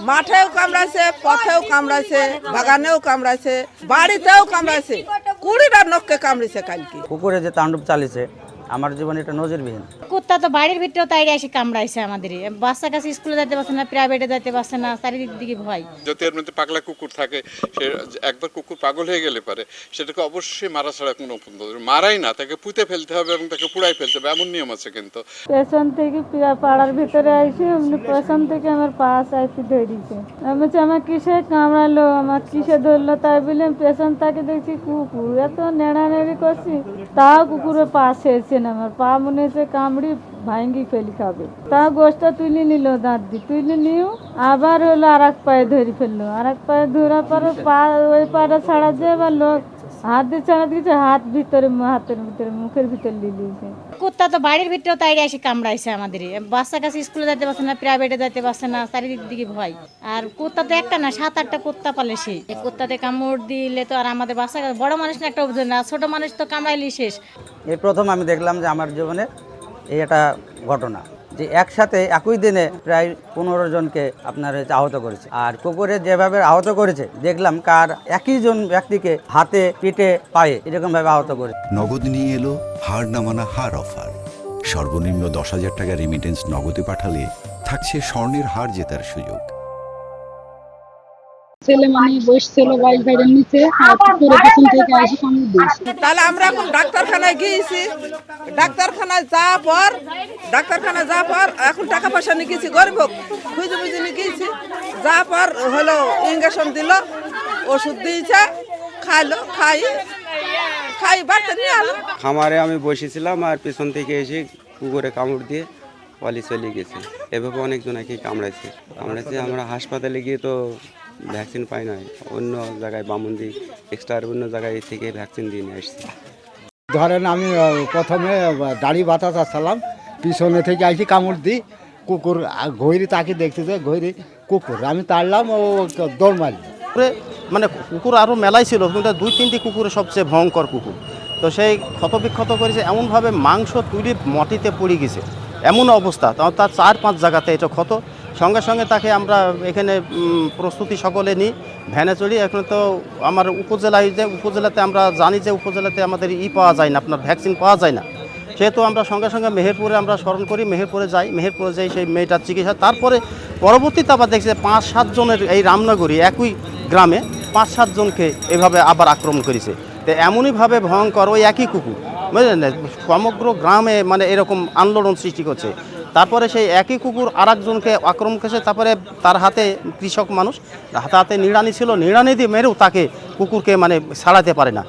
মাঠেও কামড়াইছে, পথেও কামড়াইছে, বাগানেও কামড়াইছে, বাড়িতেও কামড়াইছে, 20টা নখকে কামড়েছে কালকে। কুকুরে যে তাণ্ডব চালিয়েছে আমার জীবনে এটা নজিরবিহীন। কুত্তা তো বাড়ির ভিতরেও তাই এসে কামড়াইছে আমাদের। বাচ্চা কাছে স্কুলে যেতে পারছে না, প্রাইভেটে যেতে পারছে না, চারিদিক দিকে ভয়। যদি এর মধ্যে পাগলা কুকুর থাকে, সে একবার কুকুর পাগল হয়ে গেলে পারে সেটাকে অবশ্যই মারা ছাড়া কোনো মারাই না, তাকে পুঁতে ফেলতে হবে এবং তাকে পুড়াই ফেলতে হবে, এমন নিয়ম আছে। কিন্তু পেছন থেকে পাড়ার ভিতরে আইসে এমনি পেছন থেকে আমার পা চাইতে ধরেছে। আমি বলছি আমার কিসে কামড়ালো, আমার কিসে ধরলো, তাই বলে পেছন তাকে দেখছি কুকুর এত নেড়ানেড়ি করছি, তাও কুকুরের পা ছেড়ছে না। আমার পা মনে হচ্ছে কামড়ি ভাঙ্গি ফেলি খাবে। তা গোষ্ঠটা তুলে নিল, দাঁত দিয়ে তুলে নিও, আবার হলো আর এক পায়ে ধরে ফেললো। আর এক পায়ে ধরার পরে পা ওই পাটা ছাড়া দিয়ে এবার লোক হাত দিয়ে ছাড়া দিয়েছে, হাতের ভিতরে মুখের ভিতরে দিয়ে দিয়েছে। কুত্তা তো বাড়ির ভিতরেও তাই এসে কামড়াইছে আমাদের। বাচ্চা কাছে স্কুলে যেতে পারছে না, প্রাইভেটে যেতে পারছে না, চারিদিক দিকে ভয়। আর কুত্তা তো একটা না, 7-8টা কুত্তা পালে সে। কুত্তাতে কামড় দিলে তো আর আমাদের বাচ্চা বড় মানুষ না একটা অভিযোগ না, ছোট মানুষ তো কামড়াইলি শেষ। এই প্রথম আমি দেখলাম যে আমার জীবনে এই একটা ঘটনা, যে একসাথে একই দিনে প্রায় 15 জনকে আপনার আহত করেছে। আর কুকুরে যেভাবে আহত করেছে দেখলাম কার একই জন ব্যক্তিকে হাতে, পিঠে, পায়ে এরকমভাবে আহত করেছে। নগদ নিয়ে এলো হার না মানা হার অফার। সর্বনিম্ন 10,000 টাকা রেমিটেন্স নগদে পাঠালে থাকছে স্বর্ণের হার জেতার সুযোগ। ছেলে মানে বসছিল বাইক গাড়ির নিচে, আর কুকুরে পেছন থেকে এসে কামড় দিয়েছে। তাহলে আমরা এখন ডাক্তারখানায় গিয়েছি, ডাক্তারখানায় যাওয়ার পর এখন টাকা পয়সা নিয়ে গেছি, গরিব খুঁজে বুঝে নিয়ে গিয়েছি। যাওয়ার পর হলো ইঞ্জেকশন দিল, ওষুধ দিয়েছে, খাই বাড়তে নিয়ে আলো। খামারে আমি বসেছিলাম আর পেছন থেকে এসে কুকুরে কামড় দিয়ে পালিয়ে চলে গেছে। এভাবে অনেকজনকে কামড়াইছে। আমরা হাসপাতালে গিয়ে তো ভ্যাকসিন পাই নাই, অন্য জায়গায় বামুন্দি এক্সট্রা অন্য জায়গায় থেকে ভ্যাকসিন দিয়ে নিয়ে আসছি। ধরেন আমি প্রথমে দাড়ি বাতা চাচ্ছিলাম, পিছনে থেকে আইসি কামড় দিই, কুকুর ঘড়ি তাকে দেখতে যে ঘড়ি কুকুর, আমি তাড়লাম, ও দৌড় মারল। মানে কুকুর আরও মেলাই ছিল, কিন্তু 2-3টি কুকুরের সবচেয়ে ভয়ঙ্কর কুকুর। তো সেই ক্ষতবিক্ষত করেছে, এমনভাবে মাংস তুলি মাটিতে পড়ে গেছে, এমন অবস্থা। তার 4-5 জায়গাতে এটা ক্ষত। সঙ্গে সঙ্গে তাকে আমরা এখানে প্রস্তুতি সকলে নিই, ভ্যানে চড়ি। এখন তো আমার উপজেলাতে আমরা জানি যে উপজেলাতে আমাদের পাওয়া যায় না, আপনার ভ্যাকসিন পাওয়া যায় না। সেহেতু আমরা সঙ্গে সঙ্গে মেহেরপুরে আমরা স্মরণ করি, মেহেরপুরে যাই সেই মেয়েটার চিকিৎসা। তারপরে পরবর্তীতে আবার দেখছি 5-7 জনের এই রামনগরী একই গ্রামে 5-7 জনকে এভাবে আবার আক্রমণ করেছে। তো এমনইভাবে ভয়ঙ্কর ওই একই কুকুর, বুঝলেন না, সমগ্র গ্রামে মানে এরকম আন্দোলন সৃষ্টি করছে। তারপরে সেই একই কুকুর আর একজনকে আক্রমণ করেছে। তারপরে তার হাতে কৃষক মানুষ হাতে নিড়ানি ছিল, নিড়ানি দিয়ে মেরেও তাকে কুকুরকে মানে ছাড়াতে পারে না।